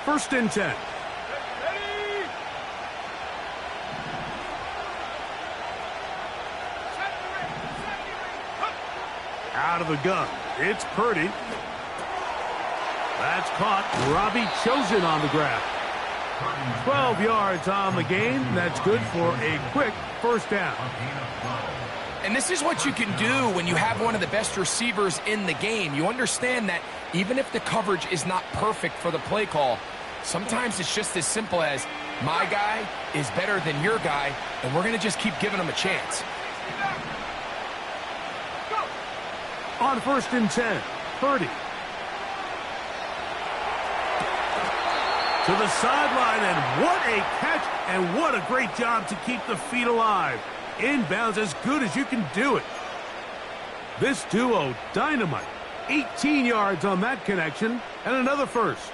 First and 10. Out of the gun, it's Purdy. That's caught. Robbie Chosen on the grab. 12 yards on the game. That's good for a quick first down. And this is what you can do when you have one of the best receivers in the game. You understand that even if the coverage is not perfect for the play call, sometimes it's just as simple as my guy is better than your guy, and we're going to just keep giving him a chance. On first and 10, Purdy. To the sideline, and what a catch, and what a great job to keep the feet alive. Inbounds as good as you can do it. This duo, dynamite. 18 yards on that connection, and another first.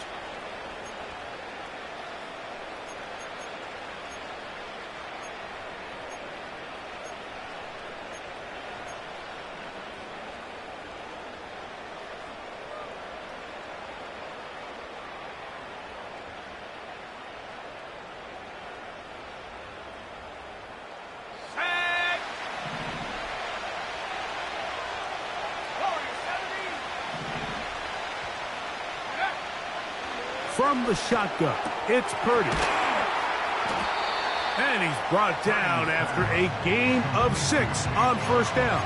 From the shotgun, it's Purdy. And he's brought down after a gain of 6 on first down.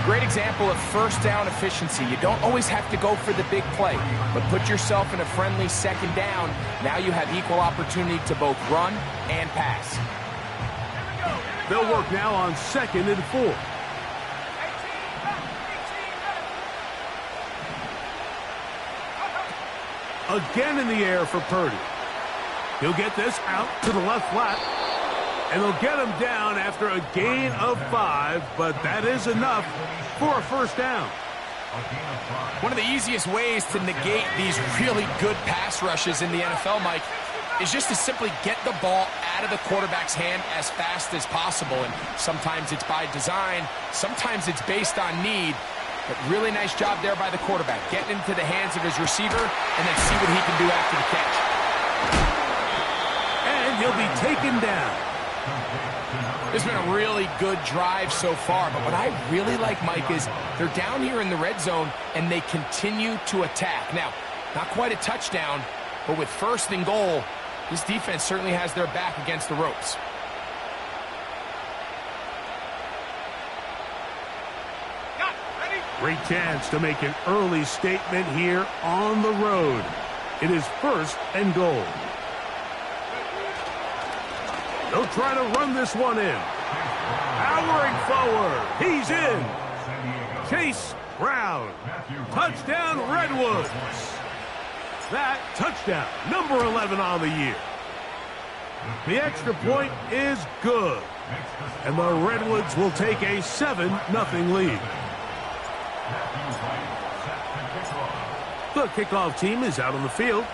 Great example of first down efficiency. You don't always have to go for the big play, but put yourself in a friendly second down. Now you have equal opportunity to both run and pass. They'll work now on 2nd and 4. Again in the air for Purdy. He'll get this out to the left flat. And they'll get him down after a gain of 5, but that is enough for a first down. One of the easiest ways to negate these really good pass rushes in the NFL, Mike, is just to simply get the ball out of the quarterback's hand as fast as possible. And sometimes it's by design, sometimes it's based on need. But really nice job there by the quarterback, getting into the hands of his receiver and then see what he can do after the catch. And he'll be taken down. This has been a really good drive so far, but what I really like, Mike, is they're down here in the red zone and they continue to attack. Now, not quite a touchdown, but with 1st and goal, this defense certainly has their back against the ropes. Great chance to make an early statement here on the road. It is 1st and goal. They'll try to run this one in. Powering forward. He's in. Chase Brown. Touchdown, Redwoods. That touchdown, number 11 on the year. The extra point is good. And the Redwoods will take a 7-0 lead. The kickoff team is out on the field,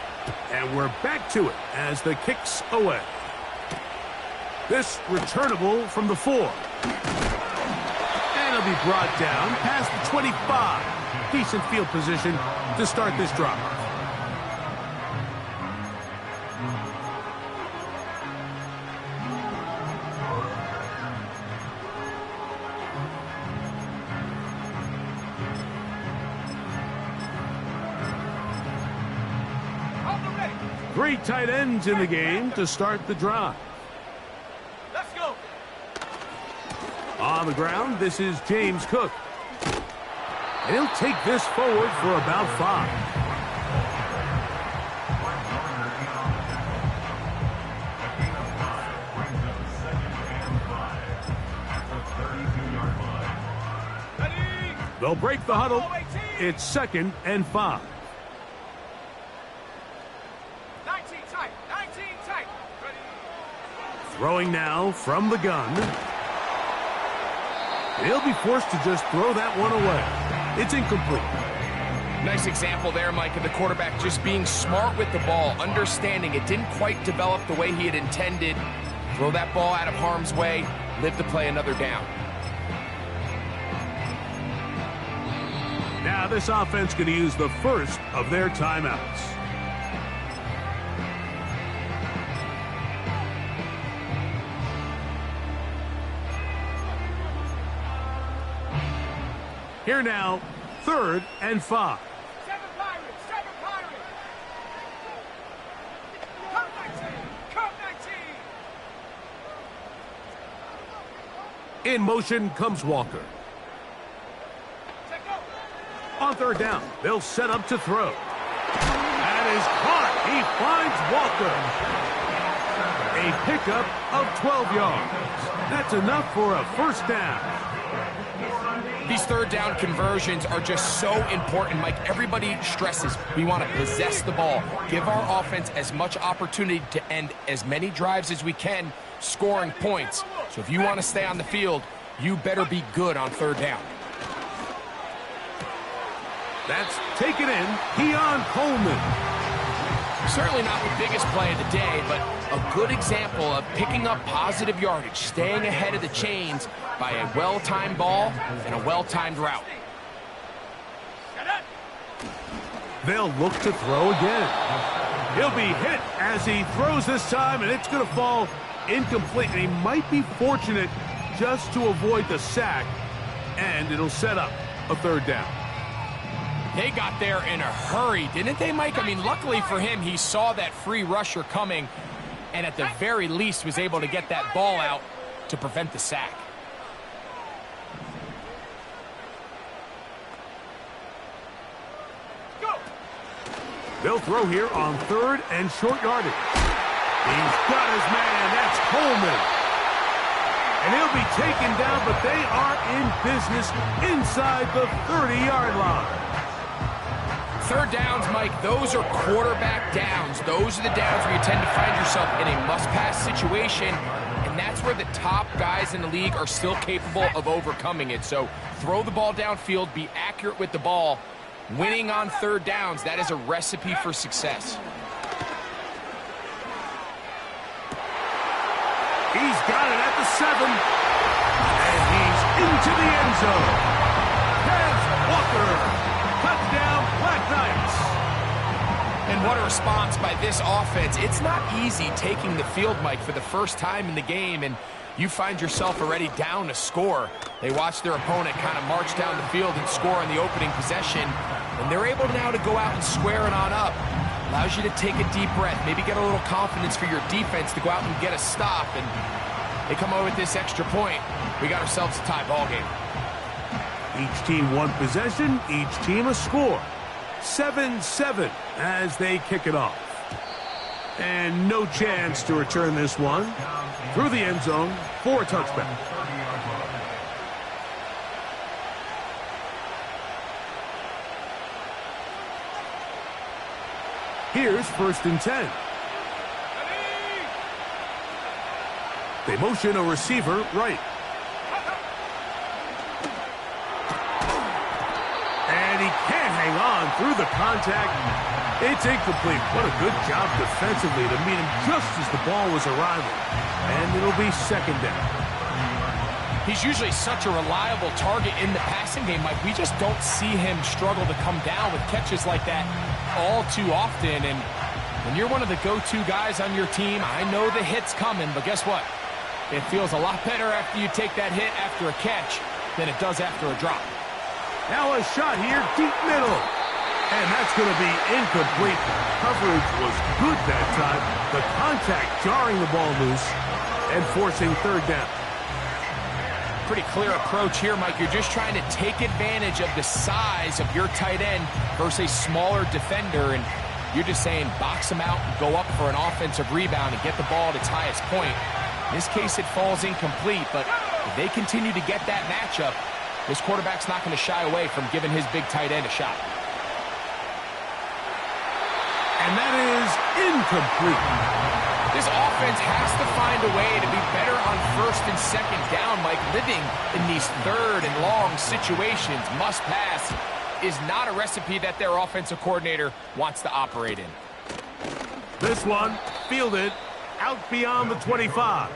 and we're back to it as the kick's away. This returnable from the 4. And it'll be brought down past the 25. Decent field position to start this drive. Three tight ends in the game to start the drive. Let's go. On the ground, this is James Cook. And he'll take this forward for about 5. They'll break the huddle. It's 2nd and 5. 19 tight. Throwing now from the gun. He'll be forced to just throw that one away. It's incomplete. Nice example there, Mike, of the quarterback just being smart with the ball, understanding it didn't quite develop the way he had intended. Throw that ball out of harm's way, live to play another down. Now this offense going to use the first of their timeouts. Here now, 3rd and 5. 7 Pirates, 7 Pirates. Come 19, come 19. In motion comes Walker. Check go. On 3rd down, they'll set up to throw. That is caught. He finds Walker. A pickup of 12 yards. That's enough for a 1st down. These 3rd down conversions are just so important, Mike. Everybody stresses we want to possess the ball, give our offense as much opportunity to end as many drives as we can, scoring points. So if you want to stay on the field, you better be good on 3rd down. That's taken in. Keon Coleman. Certainly not the biggest play of the day, but a good example of picking up positive yardage, staying ahead of the chains by a well-timed ball and a well-timed route. They'll look to throw again. He'll be hit as he throws this time, and it's going to fall incomplete. And he might be fortunate just to avoid the sack, and it'll set up a 3rd down. They got there in a hurry, didn't they, Mike? I mean, luckily for him, he saw that free rusher coming and at the very least was able to get that ball out to prevent the sack. Go. They'll throw here on 3rd and short yardage. He's got his man. That's Coleman. And he'll be taken down, but they are in business inside the 30-yard line. 3rd downs, Mike, those are quarterback downs. Those are the downs where you tend to find yourself in a must-pass situation, and that's where the top guys in the league are still capable of overcoming it. So throw the ball downfield, be accurate with the ball. Winning on 3rd downs, that is a recipe for success. He's got it at the 7. And he's into the end zone. Kenneth Walker. Touchdown, Black Knights. And what a response by this offense. It's not easy taking the field, Mike, for the first time in the game, and you find yourself already down a score. They watch their opponent kind of march down the field and score on the opening possession, and they're able now to go out and square it on up. Allows you to take a deep breath, maybe get a little confidence for your defense to go out and get a stop, and they come away with this extra point. We got ourselves a tie ball game. Each team one possession, each team a score. 7-7 as they kick it off. And no chance to return this one through the end zone for a touchback. Here's 1st and 10. They motion a receiver right. And he can't hang on through the contact. It's incomplete. What a good job defensively to meet him just as the ball was arriving. And it'll be 2nd down. He's usually such a reliable target in the passing game, Mike. We just don't see him struggle to come down with catches like that all too often. And when you're one of the go-to guys on your team, I know the hit's coming, but guess what? It feels a lot better after you take that hit after a catch than it does after a drop. Now a shot here, deep middle. And that's going to be incomplete. Coverage was good that time. The contact jarring the ball loose and forcing 3rd down. Pretty clear approach here, Mike. You're just trying to take advantage of the size of your tight end versus a smaller defender, and you're just saying box him out and go up for an offensive rebound and get the ball at its highest point. In this case, it falls incomplete, but if they continue to get that matchup, this quarterback's not going to shy away from giving his big tight end a shot. And that is incomplete. This offense has to find a way to be better on 1st and 2nd down, Mike. Living in these 3rd and long situations, must pass, is not a recipe that their offensive coordinator wants to operate in. This one fielded out beyond the 25.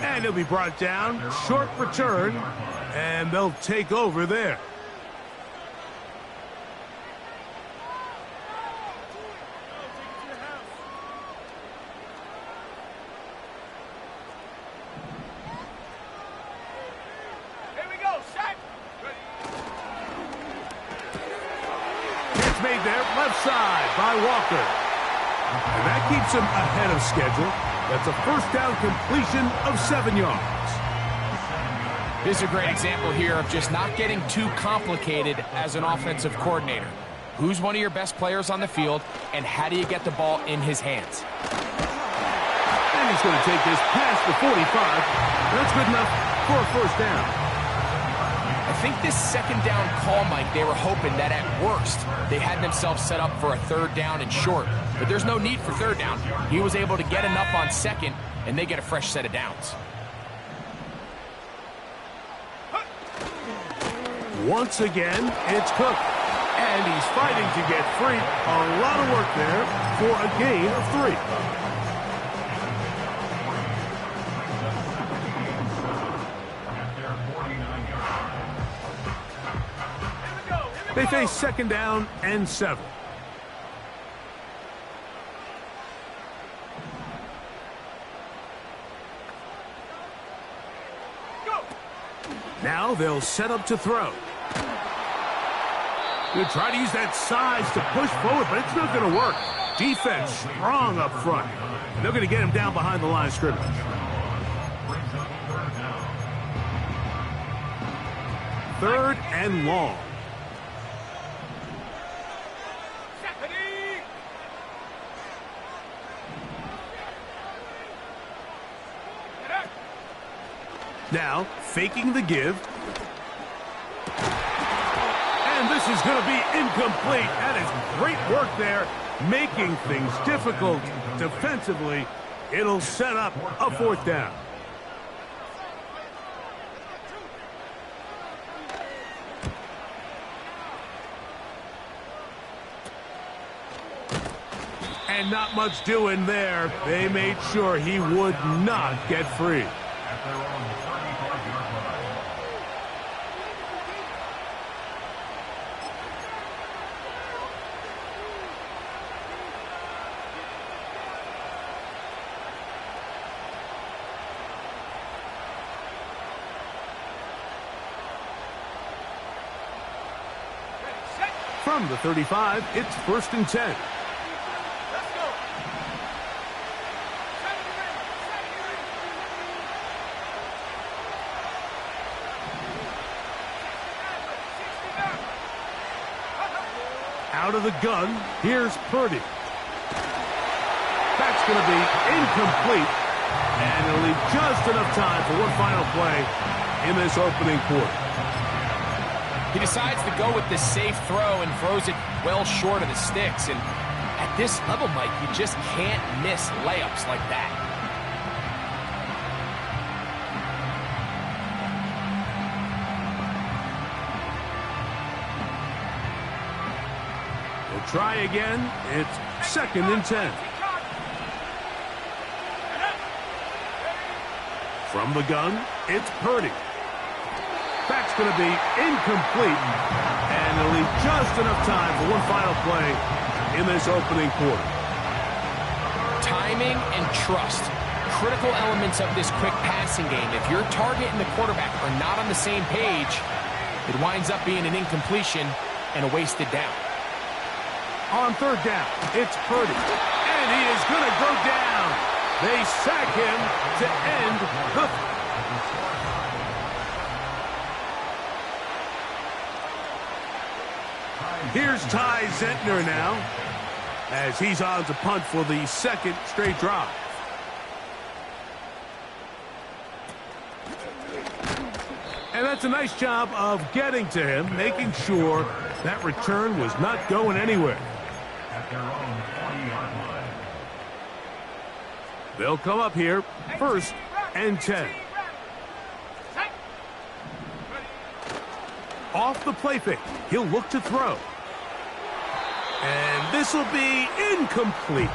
And he'll be brought down, short return, and they'll take over there. made there, left side by Walker. And that keeps him ahead of schedule. That's a first down completion of 7 yards. This is a great example here of just not getting too complicated as an offensive coordinator. Who's one of your best players on the field, and how do you get the ball in his hands? And he's going to take this past the 45. That's good enough for a first down. I think this second down call, Mike, they were hoping that at worst they had themselves set up for a third down and short. But there's no need for third down. He was able to get enough on second, and they get a fresh set of downs. Once again, it's Cook. And he's fighting to get free. A lot of work there for a gain of 3. They face second down and 7. Now they'll set up to throw. They'll try to use that size to push forward, but it's not going to work. Defense strong up front. They're going to get him down behind the line of scrimmage. Third and long. Now, faking the give. And this is going to be incomplete. That is great work there, making things difficult defensively. It'll set up a fourth down. And not much doing there. They made sure he would not get free. From the 35, it's 1st and 10. Out of the gun, here's Purdy. That's going to be incomplete. And it'll leave just enough time for one final play in this opening quarter. He decides to go with the safe throw and throws it well short of the sticks. And at this level, Mike, you just can't miss layups like that. We'll try again. It's 2nd and 10. From the gun, it's Purdy. That's going to be incomplete, and it'll leave just enough time for one final play in this opening quarter. Timing and trust, critical elements of this quick passing game. If your target and the quarterback are not on the same page, it winds up being an incompletion and a wasted down. On 3rd down, it's Purdy, and he is going to go down. They sack him to end the... Here's Ty Zentner now, as he's on to punt for the 2nd straight drive. And that's a nice job of getting to him, making sure that return was not going anywhere. They'll come up here, 1st and 10. Off the play fake, he'll look to throw. And this will be incomplete.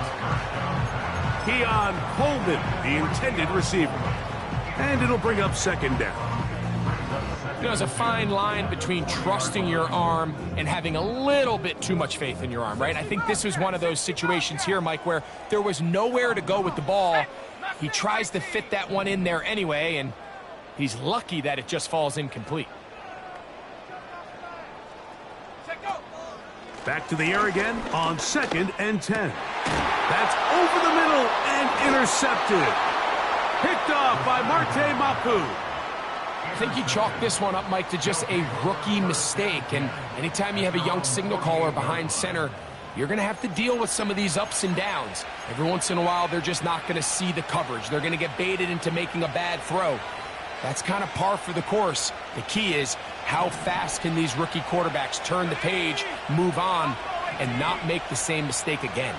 Keon Coleman, the intended receiver. And it'll bring up 2nd down. You know, there's a fine line between trusting your arm and having a little bit too much faith in your arm, right? I think this was one of those situations here, Mike, where there was nowhere to go with the ball. He tries to fit that one in there anyway, and he's lucky that it just falls incomplete. Back to the air again on 2nd and 10. That's over the middle and intercepted. Picked off by Marte Mapu. I think you chalk this one up, Mike, to just a rookie mistake. And anytime you have a young signal caller behind center, you're going to have to deal with some of these ups and downs. Every once in a while, they're just not going to see the coverage. They're going to get baited into making a bad throw. That's kind of par for the course. The key is, how fast can these rookie quarterbacks turn the page, move on, and not make the same mistake again?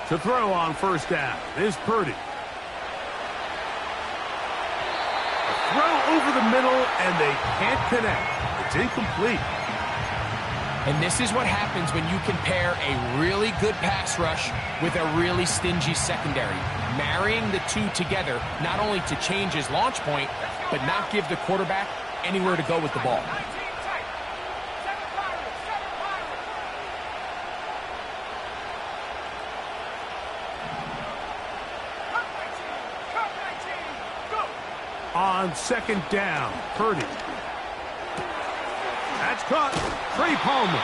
To throw on first down is Purdy. A throw over the middle, and they can't connect. It's incomplete. And this is what happens when you can pair a really good pass rush with a really stingy secondary. Marrying the two together, not only to change his launch point, but not give the quarterback anywhere to go with the ball. On 2nd down, Purdy. That's caught. Trey Palmer.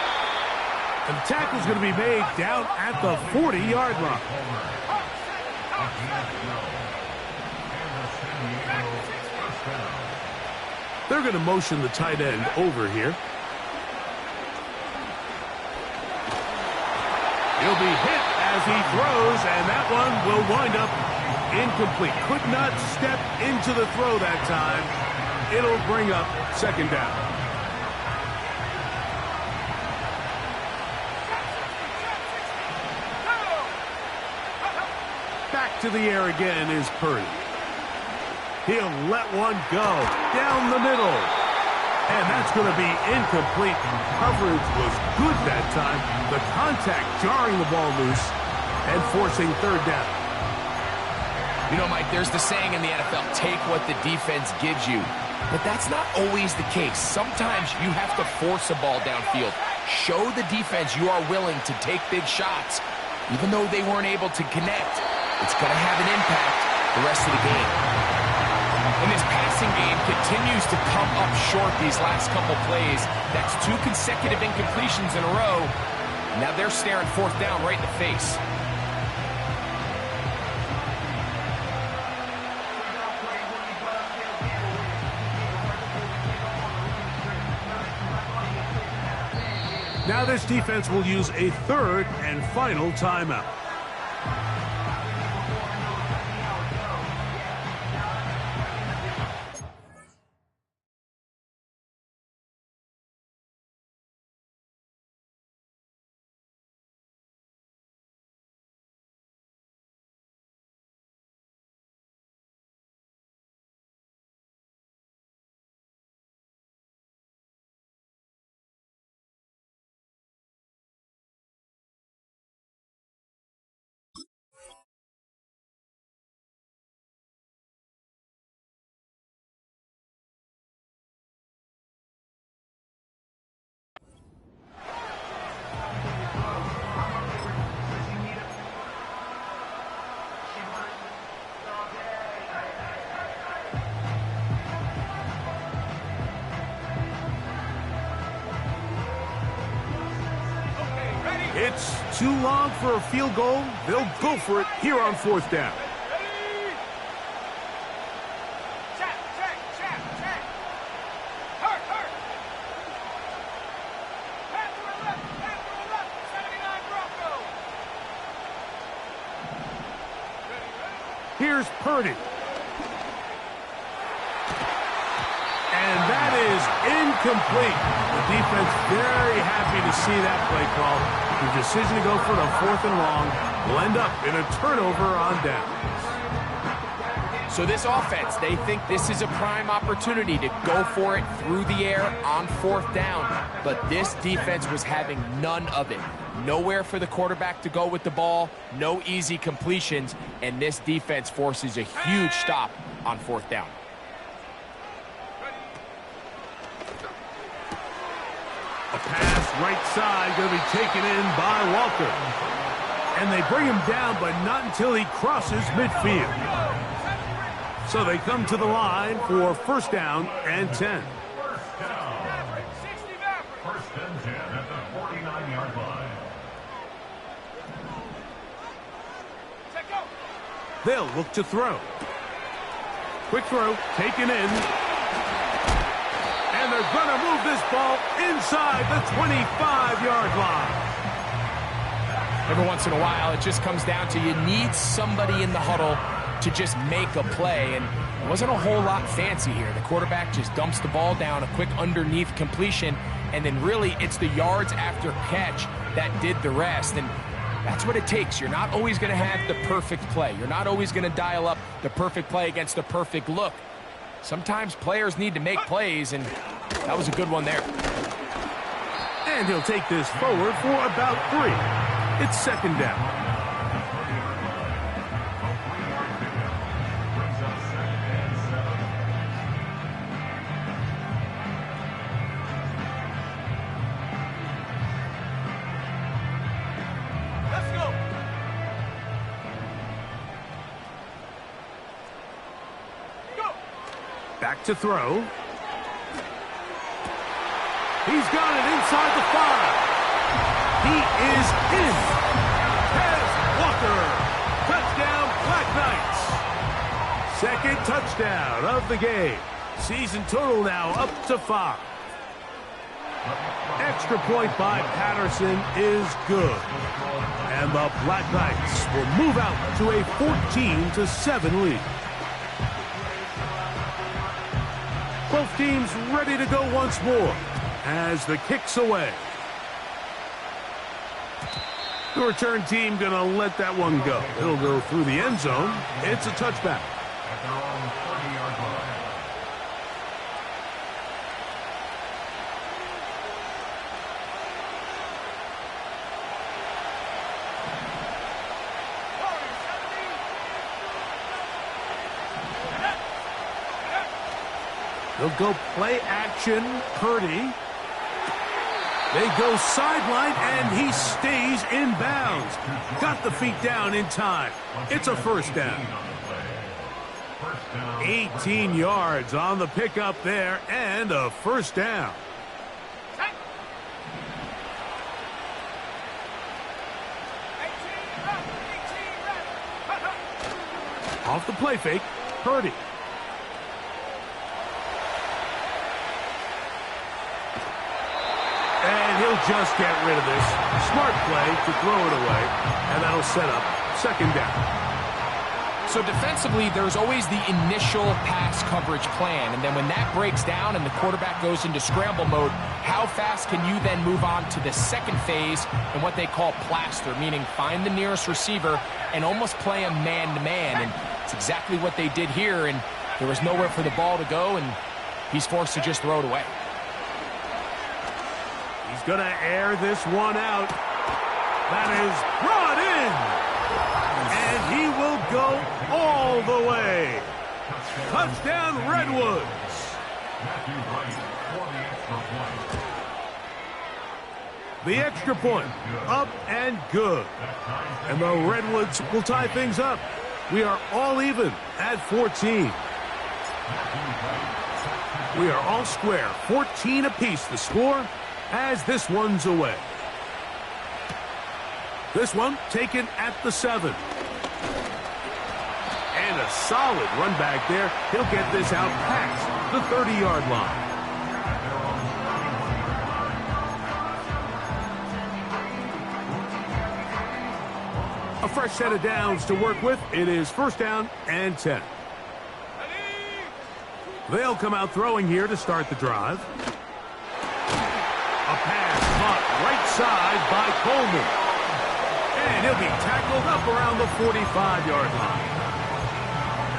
And the tackle's going to be made down at the 40-yard line. They're going to motion the tight end over here. He'll be hit as he throws, and that one will wind up incomplete. Could not step into the throw that time. It'll bring up 2nd down. Back to the air again is Purdy. He'll let one go down the middle. And that's going to be incomplete. Coverage was good that time. The contact jarring the ball loose and forcing 3rd down. You know, Mike, there's the saying in the NFL, take what the defense gives you. But that's not always the case. Sometimes you have to force a ball downfield. Show the defense you are willing to take big shots. Even though they weren't able to connect, it's going to have an impact the rest of the game. And this passing game continues to come up short these last couple plays. That's 2 consecutive incompletions in a row. Now they're staring 4th down right in the face. Now this defense will use a 3rd and final timeout. It's too long for a field goal. They'll go for it here on 4th down. Check. Hurt. Pass to the left, 79 Broncos. Here's Purdy. And that is incomplete. The defense very happy to see that play call. The decision to go for the 4th and long will end up in a turnover on downs. So this offense, they think this is a prime opportunity to go for it through the air on 4th down. But this defense was having none of it. Nowhere for the quarterback to go with the ball, no easy completions, and this defense forces a huge stop on 4th down. A pass right side going to be taken in by Walker. And they bring him down, but not until he crosses midfield. So they come to the line for 1st down and 10. They'll look to throw. Quick throw, taken in. And they're going to move this ball inside the 25-yard line. Every once in a while, it just comes down to you need somebody in the huddle to just make a play. And it wasn't a whole lot fancy here. The quarterback just dumps the ball down, a quick underneath completion, and then really it's the yards after catch that did the rest. And that's what it takes. You're not always going to have the perfect play. You're not always going to dial up the perfect play against the perfect look. Sometimes players need to make plays, and that was a good one there. And he'll take this forward for about 3. It's second down. Back to throw. He's got it inside the 5. He is in. Tez Walker. Touchdown, Black Knights. Second touchdown of the game. Season total now up to 5. Extra point by Patterson is good. And the Black Knights will move out to a 14-7 lead. Both teams ready to go once more as the kick's away. The return team going to let that one go. It'll go through the end zone. It's a touchback. They'll go play action. Purdy. They go sideline, and he stays in bounds. Got the feet down in time. It's a first down. 18 yards on the pickup there, and a first down. Off the play fake, Purdy. And he'll just get rid of this. Smart play to throw it away, and that'll set up second down. So defensively, there's always the initial pass coverage plan, and then when that breaks down and the quarterback goes into scramble mode, how fast can you then move on to the second phase and what they call plaster, meaning find the nearest receiver and almost play him man-to-man, and it's exactly what they did here, and there was nowhere for the ball to go, and he's forced to just throw it away. He's going to air this one out. That is brought in. And he will go all the way. Touchdown, Redwoods. The extra point, up and good. And the Redwoods will tie things up. We are all even at 14. We are all square, 14 apiece the score, as this one's away. This one taken at the 7. And a solid run back there. He'll get this out past the 30-yard line. A fresh set of downs to work with. It is first down and 10. They'll come out throwing here to start the drive. A pass caught right side by Coleman. And he'll be tackled up around the 45-yard line.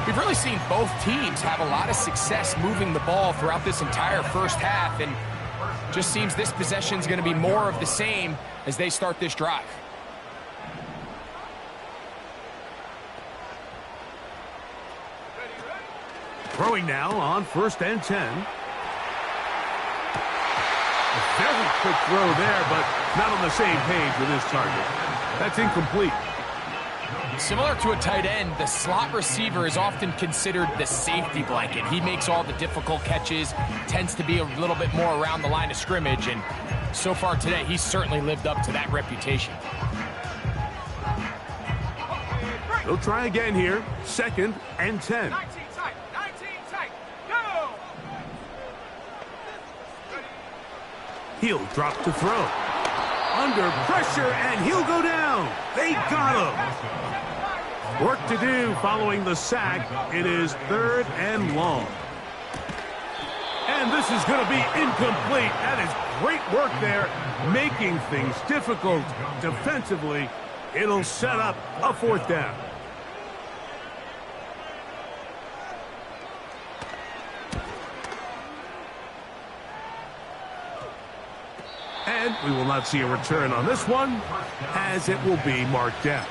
We've really seen both teams have a lot of success moving the ball throughout this entire first half, and just seems this possession is going to be more of the same as they start this drive. Throwing now on first and 10. A very quick throw there, but not on the same page with his target. That's incomplete. Similar to a tight end, the slot receiver is often considered the safety blanket. He makes all the difficult catches, tends to be a little bit more around the line of scrimmage, and so far today, he's certainly lived up to that reputation. He'll try again here. 2nd and 10. 19 tight. 19 tight. Go! He'll drop to throw. Under pressure, and he'll go down. They got him. Work to do following the sack. It is 3rd and long. And this is going to be incomplete. That is great work there, making things difficult defensively. It'll set up a 4th down. And we will not see a return on this one, as it will be marked down.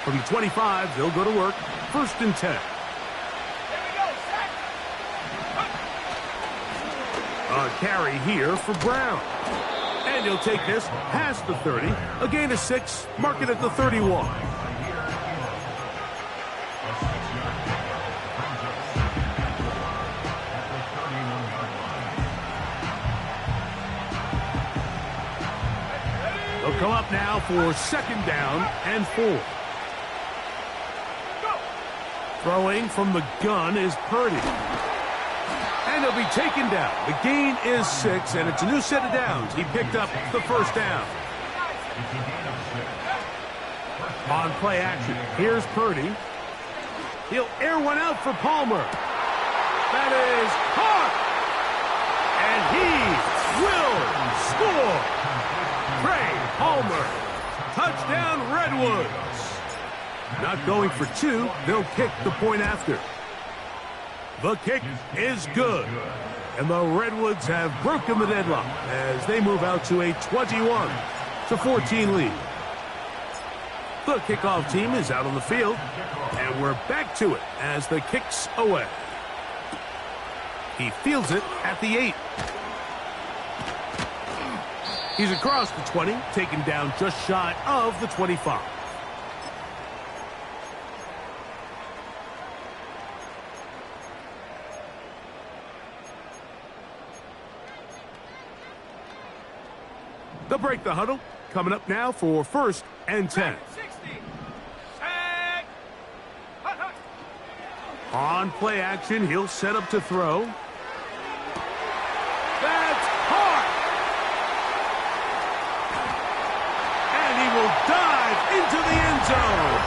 From the 25, they'll go to work. 1st and 10. Here we go, set. A carry here for Brown. And he'll take this past the 30. A gain of 6, mark it at the 31. They'll come up now for 2nd down and 4. Throwing from the gun is Purdy. And he'll be taken down. The gain is 6, and it's a new set of downs. He picked up the 1st down. On play action, here's Purdy. He'll air one out for Palmer. That is caught. And he will score. Trey Palmer. Touchdown, Redwoods. Not going for 2. They'll kick the point after. The kick is good. And the Redwoods have broken the deadlock as they move out to a 21-14 lead. The kickoff team is out on the field, and we're back to it as the kick's away. He fields it at the 8. He's across the 20, taken down just shy of the 25. They'll break the huddle. Coming up now for 1st and 10. 60. Set. Hut, hut. On play action, he'll set up to throw. That's hard. And he will dive into the end zone.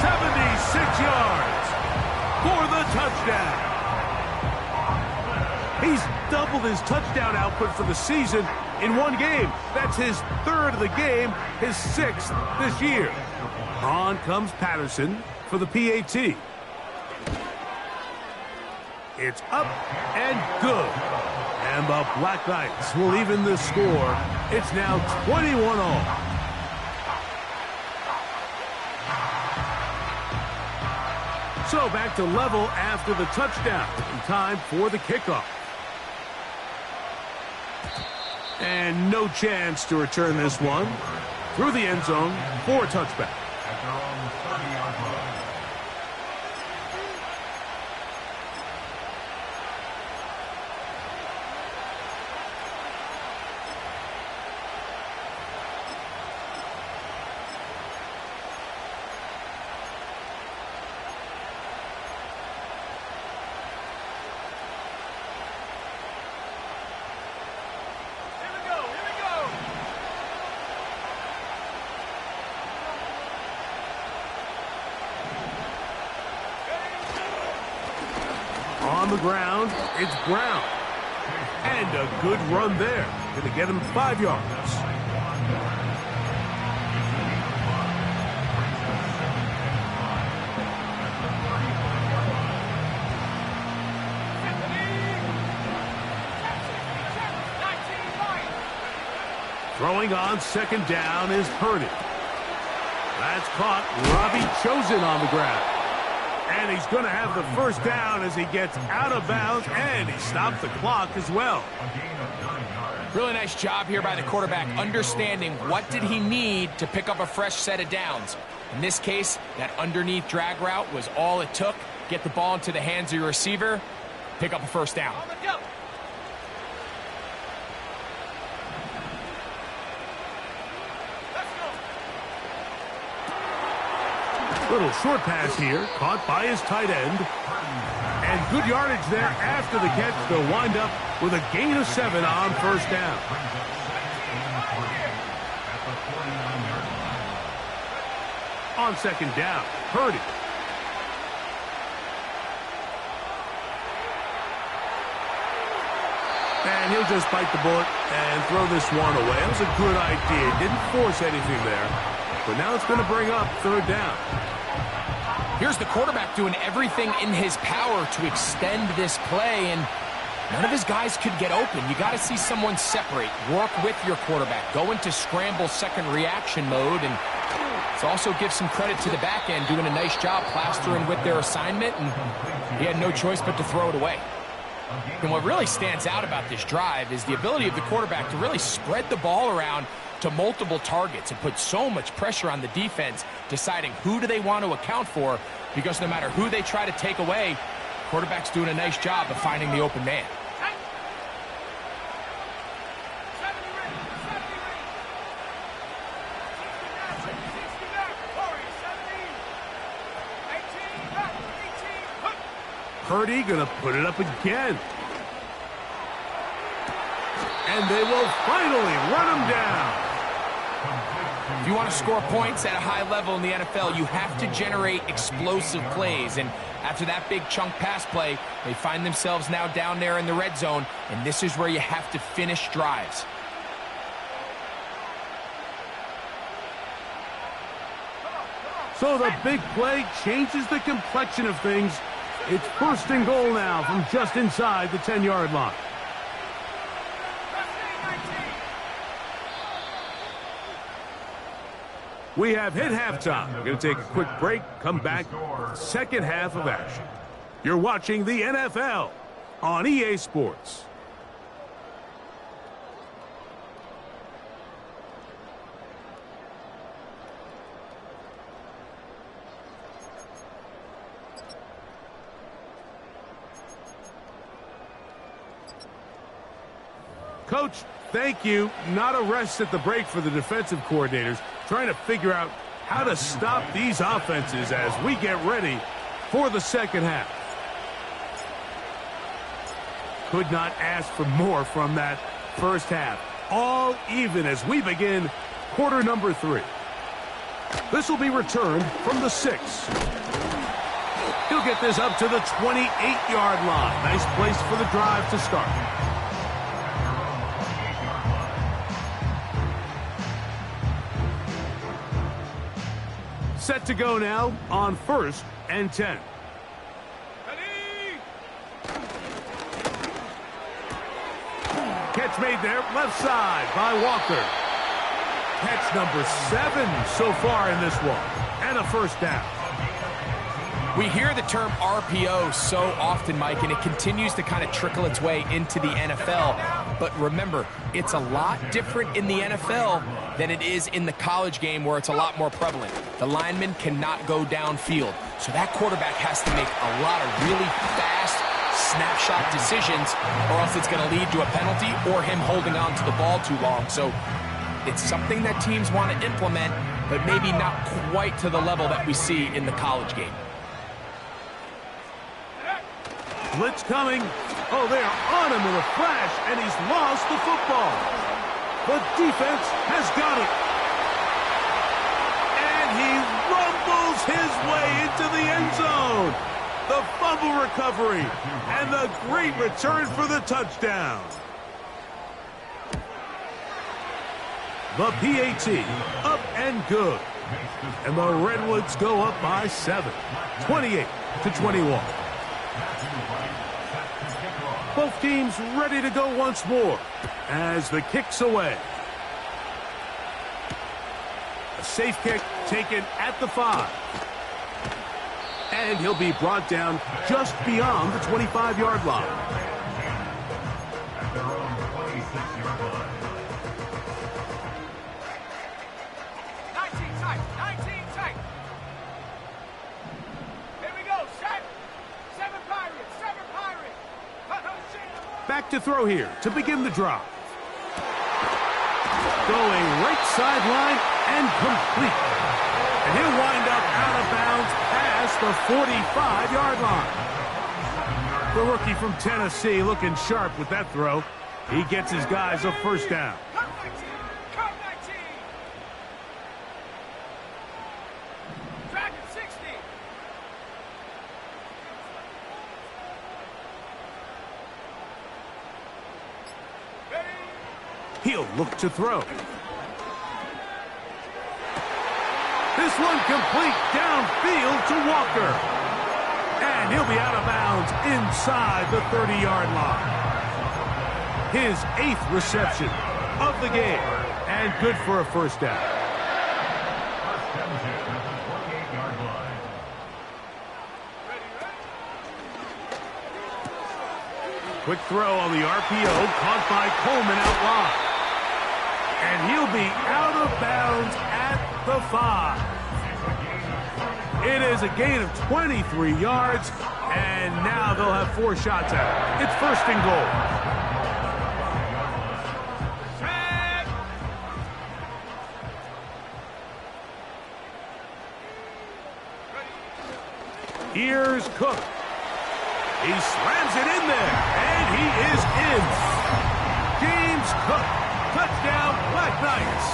76 yards for the touchdown. He's doubled his touchdown output for the season in one game. That's his 3rd of the game, his 6th this year. On comes Patterson for the PAT. It's up and good. And the Black Knights will even the score. It's now 21-all. So back to level after the touchdown. In time for the kickoff. And no chance to return this one. Through the end zone for a touchback. On the ground, it's Brown. And a good run there. Going to get him 5 yards. Throwing on 2nd down is Purdy. That's caught. Robbie Chosen on the ground. And he's going to have the 1st down as he gets out of bounds, and he stopped the clock as well. Really nice job here by the quarterback, understanding what did he need to pick up a fresh set of downs. In this case, that underneath drag route was all it took. Get the ball into the hands of your receiver, pick up a 1st down. Little short pass here, caught by his tight end. And good yardage there after the catch. They'll wind up with a gain of 7 on first down. On second down, Purdy. And he'll just bite the bullet and throw this one away. It was a good idea. Didn't force anything there. But now it's going to bring up third down. Here's the quarterback doing everything in his power to extend this play, and none of his guys could get open. You got to see someone separate, work with your quarterback, go into scramble second reaction mode, and let's also give some credit to the back end doing a nice job plastering with their assignment, and he had no choice but to throw it away. And what really stands out about this drive is the ability of the quarterback to really spread the ball around to multiple targets and put so much pressure on the defense, deciding who do they want to account for, because no matter who they try to take away, quarterback's doing a nice job of finding the open man. Purdy gonna put it up again. And they will finally run him down. If you want to score points at a high level in the NFL, you have to generate explosive plays. And after that big chunk pass play, they find themselves now down there in the red zone, and this is where you have to finish drives. So the big play changes the complexion of things. It's first and goal now from just inside the 10-yard line. We have hit halftime. We're going to take a quick break, come back, second half of action. You're watching the NFL on EA Sports. Coach, thank you. Not a rest at the break for the defensive coordinators, trying to figure out how to stop these offenses as we get ready for the second half. Could not ask for more from that first half. All even as we begin quarter number 3. This will be returned from the 6. He'll get this up to the 28-yard line. Nice place for the drive to start. Set to go now on first and 10. Catch made there, left side by Walker. Catch number 7 so far in this one, and a first down. We hear the term RPO so often, Mike, and it continues to kind of trickle its way into the NFL. But remember, it's a lot different in the NFL than it is in the college game, where it's a lot more prevalent. The lineman cannot go downfield, so that quarterback has to make a lot of really fast snapshot decisions, or else it's going to lead to a penalty or him holding on to the ball too long. So it's something that teams want to implement, but maybe not quite to the level that we see in the college game. Blitz coming. Oh, they are on him in a flash, and he's lost the football. The defense has got it. And he rumbles his way into the end zone. The fumble recovery and the great return for the touchdown. The PAT up and good. And the Redwoods go up by 7, 28-21. Both teams ready to go once more as the kick's away. A safe kick taken at the 5. And he'll be brought down just beyond the 25-yard line. Back to throw here to begin the drive. Going right sideline and complete. And he'll wind up out of bounds the 45-yard line. The rookie from Tennessee looking sharp with that throw. He gets his guys a first down. Come 19. Come 19. Dragon 60. Ready? He'll look to throw. This one complete downfield to Walker. And he'll be out of bounds inside the 30-yard line. His 8th reception of the game. And good for a first down. Quick throw on the RPO, caught by Coleman out wide. And he'll be out of bounds at the 5. It is a gain of 23 yards, and now they'll have 4 shots at it. It's first and goal. Here's Cook. He slams it in there, and he is in. James Cook, touchdown, Black Knights.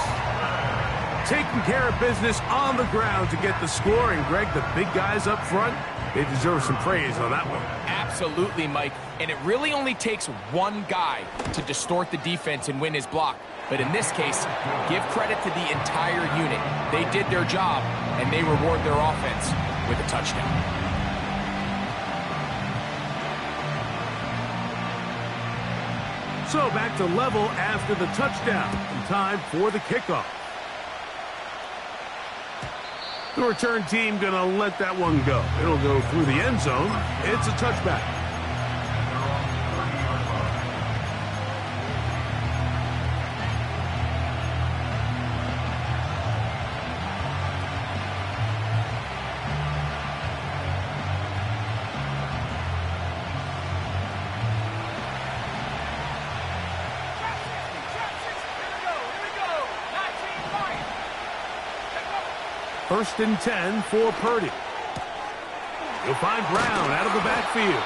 Taking care of business on the ground to get the score, and Greg, the big guys up front, they deserve some praise on that one. Absolutely, Mike. And it really only takes one guy to distort the defense and win his block. But in this case, give credit to the entire unit. They did their job, and they reward their offense with a touchdown. So back to level after the touchdown, and time for the kickoff. The return team gonna let that one go. It'll go through the end zone. It's a touchback. First and 10 for Purdy. He'll find Brown out of the backfield.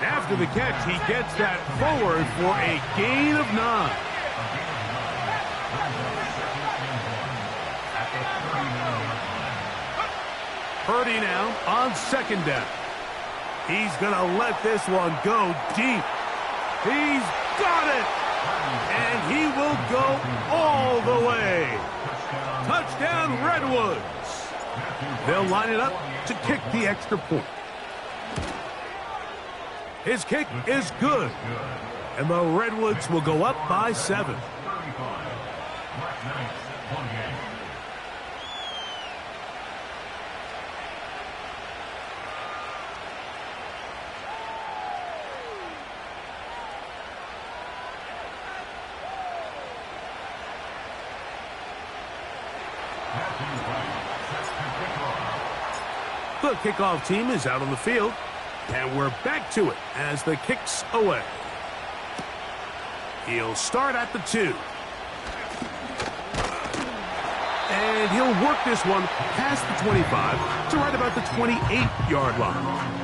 After the catch, he gets that forward for a gain of 9. Purdy now on second down. He's going to let this one go deep. He's got it. And he will go all the way. Touchdown, Redwoods. They'll line it up to kick the extra point. His kick is good. And the Redwoods will go up by 7. The kickoff team is out on the field, and we're back to it as the kick's away. He'll start at the 2. And he'll work this one past the 25 to right about the 28-yard line.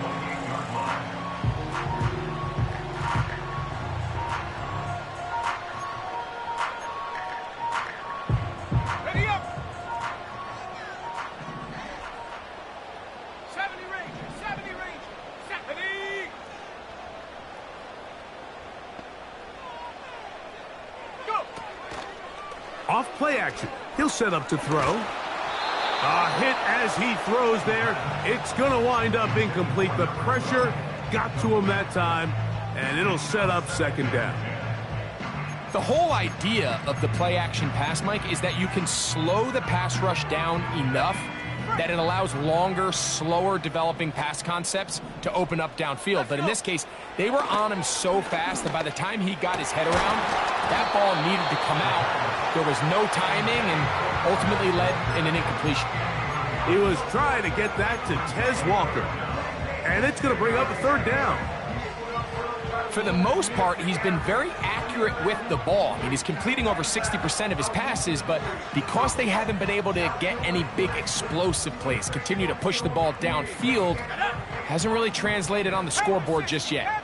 Off play action. He'll set up to throw. A hit as he throws there. It's going to wind up incomplete. The pressure got to him that time, and it'll set up second down. The whole idea of the play action pass, Mike, is that you can slow the pass rush down enough that it allows longer, slower developing pass concepts to open up downfield. But in this case, they were on him so fast that by the time he got his head around, that ball needed to come out. There was no timing and ultimately led in an incompletion. He was trying to get that to Tez Walker. And it's going to bring up a third down. For the most part, he's been very accurate accurate with the ball. I mean, he's completing over 60% of his passes, but because they haven't been able to get any big explosive plays, continue to push the ball downfield, hasn't really translated on the scoreboard just yet.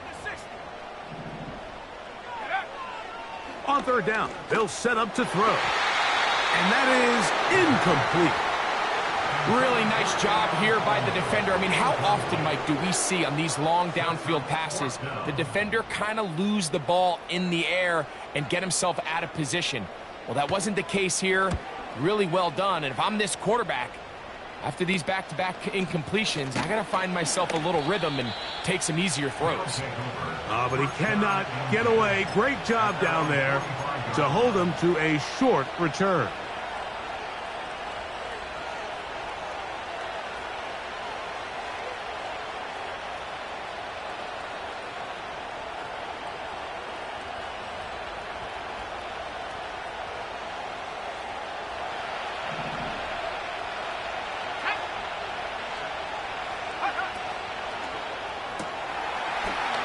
On third down, they'll set up to throw. And that is incomplete. Really nice job here by the defender. I mean, how often, Mike, do we see on these long downfield passes the defender kind of lose the ball in the air and get himself out of position? Well, that wasn't the case here. Really well done. And if I'm this quarterback, after these back-to-back incompletions, I got to find myself a little rhythm and take some easier throws. But he cannot get away. Great job down there to hold him to a short return.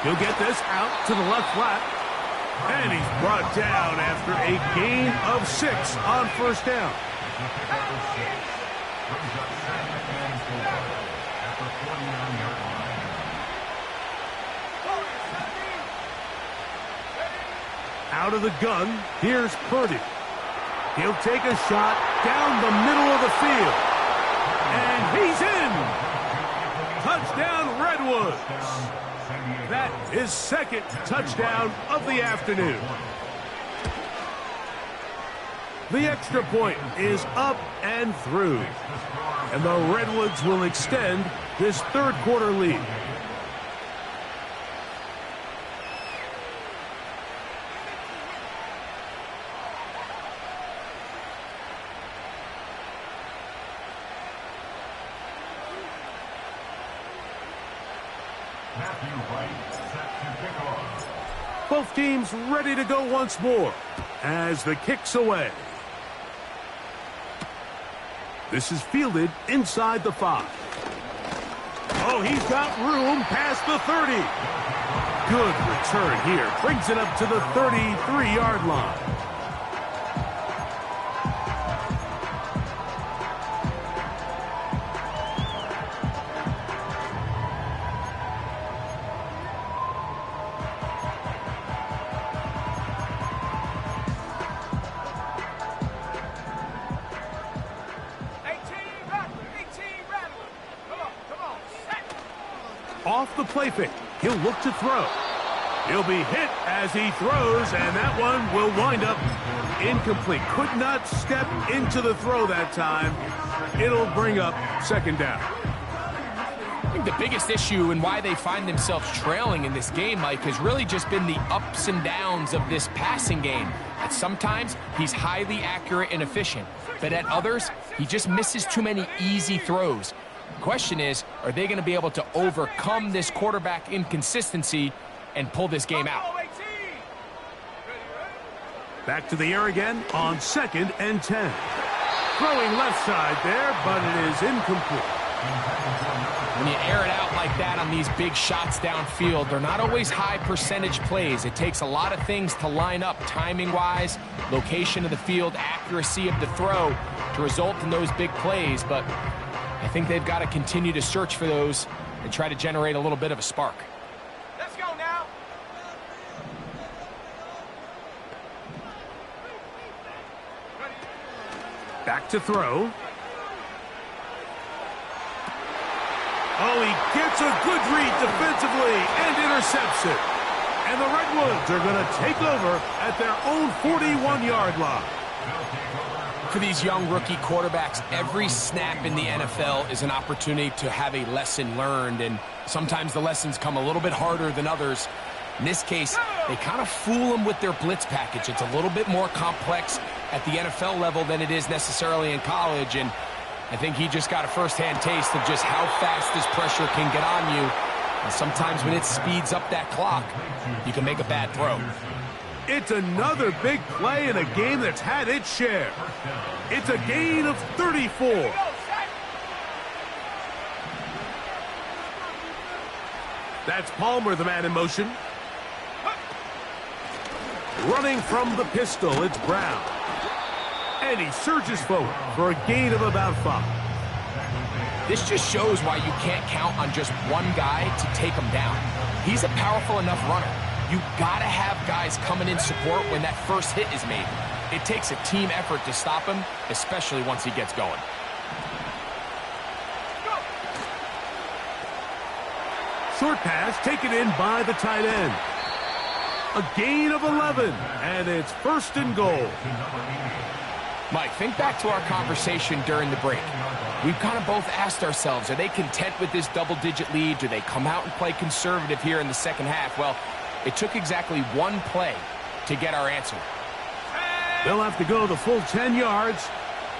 He'll get this out to the left flat. And he's brought down after a gain of 6 on first down. Out of the gun, here's Purdy. He'll take a shot down the middle of the field. And he's in! Touchdown, Redwoods! That is second touchdown of the afternoon. The extra point is up and through. And the Redwoods will extend this third quarter lead. Both teams ready to go once more as the kick's away. This is fielded inside the 5. Oh, he's got room past the 30. Good return here. Brings it up to the 33-yard line. Off the play fake, he'll look to throw. He'll be hit as he throws, and that one will wind up incomplete. Could not step into the throw that time. It'll bring up second down. I think the biggest issue and why they find themselves trailing in this game, Mike, has really just been the ups and downs of this passing game. At sometimes, he's highly accurate and efficient, but at others, he just misses too many easy throws. The question is, are they going to be able to overcome this quarterback inconsistency and pull this game out? Back to the air again on 2nd and 10. Throwing left side there, but it is incomplete. When you air it out like that on these big shots downfield, they're not always high percentage plays. It takes a lot of things to line up timing-wise, location of the field, accuracy of the throw to result in those big plays, but I think they've got to continue to search for those and try to generate a little bit of a spark. Let's go now. Back to throw. Oh, he gets a good read defensively and intercepts it. And the Redwoods are going to take over at their own 41-yard line. For these young rookie quarterbacks, every snap in the NFL is an opportunity to have a lesson learned, and sometimes the lessons come a little bit harder than others. In this case, they kind of fool them with their blitz package. It's a little bit more complex at the NFL level than it is necessarily in college, and I think he just got a first-hand taste of just how fast this pressure can get on you. And sometimes when it speeds up that clock, you can make a bad throw. It's another big play in a game that's had its share. It's a gain of 34. That's Palmer, the man in motion. Running from the pistol, it's Brown. And he surges forward for a gain of about 5. This just shows why you can't count on just one guy to take him down. He's a powerful enough runner. You gotta have guys coming in support when that first hit is made. It takes a team effort to stop him, especially once he gets going. Short pass taken in by the tight end. A gain of 11, and it's 1st and goal. Mike, think back to our conversation during the break. We've kind of both asked ourselves, are they content with this double-digit lead? Do they come out and play conservative here in the second half? Well, it took exactly one play to get our answer. They'll have to go the full 10 yards.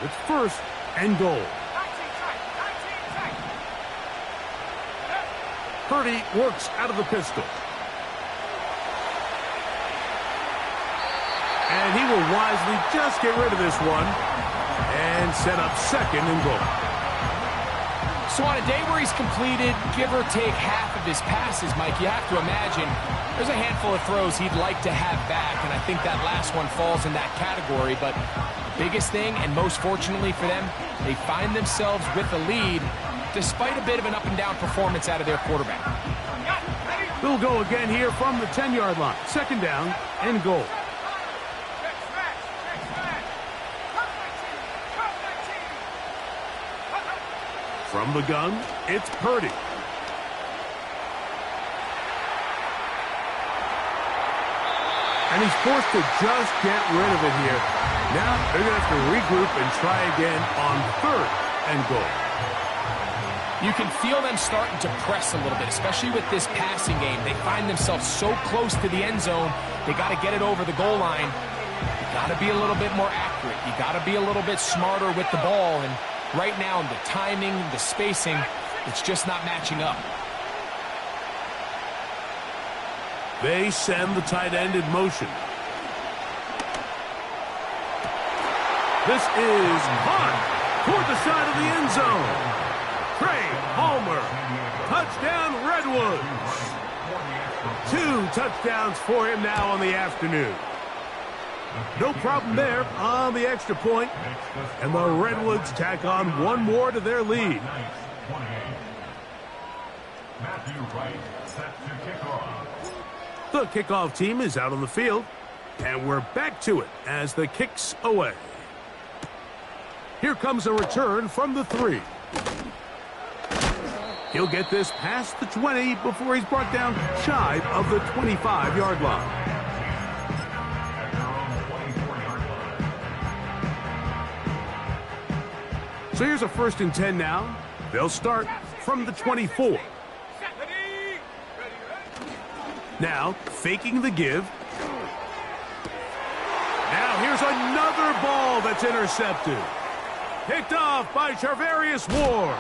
It's 1st and goal. Purdy works out of the pistol. And he will wisely just get rid of this one and set up 2nd and goal. So on a day where he's completed, give or take half of his passes, Mike, you have to imagine there's a handful of throws he'd like to have back, and I think that last one falls in that category. But the biggest thing, and most fortunately for them, they find themselves with the lead despite a bit of an up-and-down performance out of their quarterback. They'll go again here from the 10-yard line. 2nd down and goal. From the gun, it's Purdy. And he's forced to just get rid of it here. Now they're going to have to regroup and try again on 3rd and goal. You can feel them starting to press a little bit, especially with this passing game. They find themselves so close to the end zone, they got to get it over the goal line. You got to be a little bit more accurate. You got to be a little bit smarter with the ball. And right now, the timing, the spacing, it's just not matching up. They send the tight end in motion. This is hot toward the side of the end zone. Trey Palmer, touchdown Redwoods. 2 touchdowns for him now on the afternoon. No problem there on the extra point, and the Redwoods tack on one more to their lead. The kickoff team is out on the field, and we're back to it as the kick's away. Here comes a return from the 3. He'll get this past the 20 before he's brought down shy of the 25-yard line. So here's a 1st and 10 now. They'll start from the 24. Now, faking the give. Now here's another ball that's intercepted. Picked off by Charvarius Ward.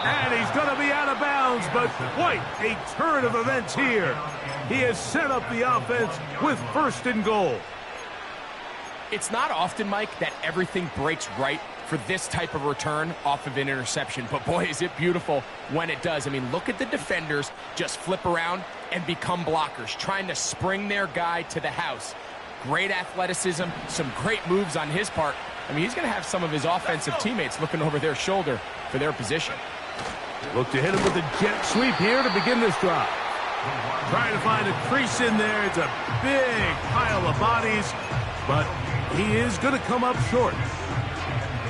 And he's going to be out of bounds, but quite a turn of events here. He has set up the offense with 1st and goal. It's not often, Mike, that everything breaks right for this type of return off of an interception. But boy, is it beautiful when it does. I mean, look at the defenders just flip around and become blockers, trying to spring their guy to the house. Great athleticism, some great moves on his part. I mean, he's going to have some of his offensive teammates looking over their shoulder for their position. Look to hit him with a jet sweep here to begin this drive. Trying to find a crease in there. It's a big pile of bodies, but he is going to come up short.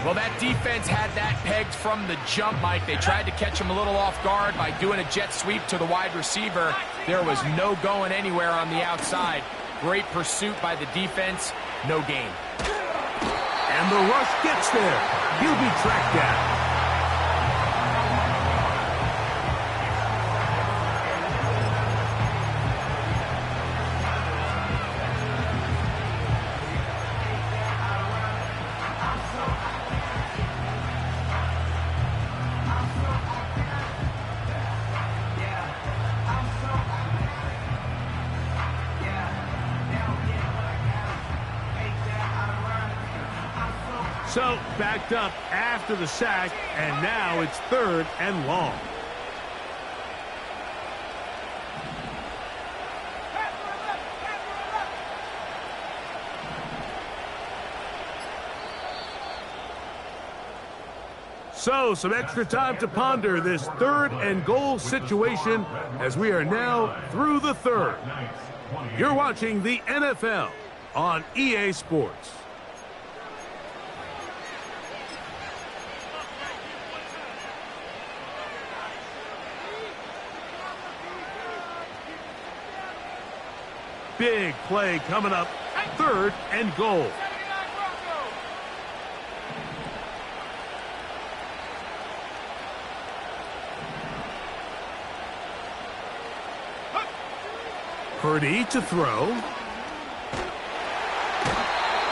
Well, that defense had that pegged from the jump, Mike. They tried to catch him a little off guard by doing a jet sweep to the wide receiver. There was no going anywhere on the outside. Great pursuit by the defense. No gain. And the rush gets there. He'll be tracked down. So, backed up after the sack, and now it's 3rd and long. So, some extra time to ponder this 3rd and goal situation as we are now through the 3rd. You're watching the NFL on EA Sports. Big play coming up, 3rd and goal. 79 Broncos. Purdy to throw.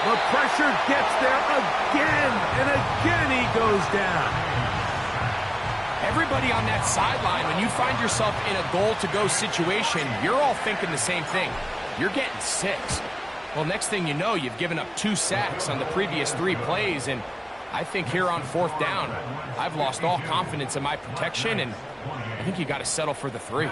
The pressure gets there again, and again he goes down. Everybody on that sideline, when you find yourself in a goal-to-go situation, you're all thinking the same thing. You're getting 6. Well, next thing you know, you've given up 2 sacks on the previous 3 plays, and I think here on 4th down, I've lost all confidence in my protection, and I think you got to settle for the 3.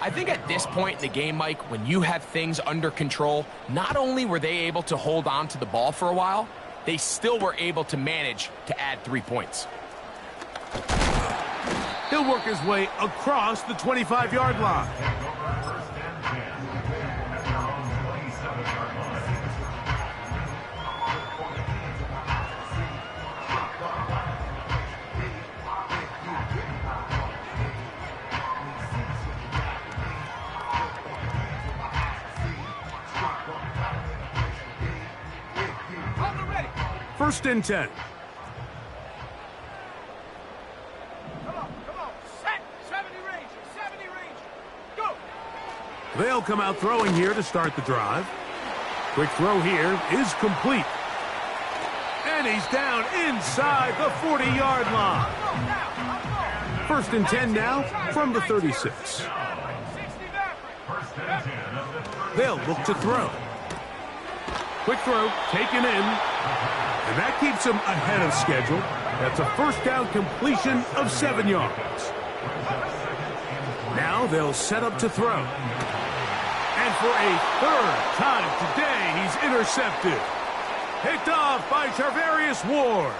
I think at this point in the game, Mike, when you have things under control, not only were they able to hold on to the ball for a while, they still were able to manage to add 3 points. He'll work his way across the 25-yard line. First and 10. Come on. Set. 70 range. 70 range. Go. They'll come out throwing here to start the drive. Quick throw here is complete. And he's down inside the 40-yard line. First and 10 now from the 36. 60 Maverick. They'll look to throw. Quick throw taken in. And that keeps him ahead of schedule. That's a first down completion of 7 yards. Now they'll set up to throw. And for a 3rd time today, he's intercepted. Picked off by Charvarius Ward.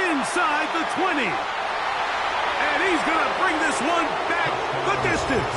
Inside the 20. And he's going to bring this one back the distance.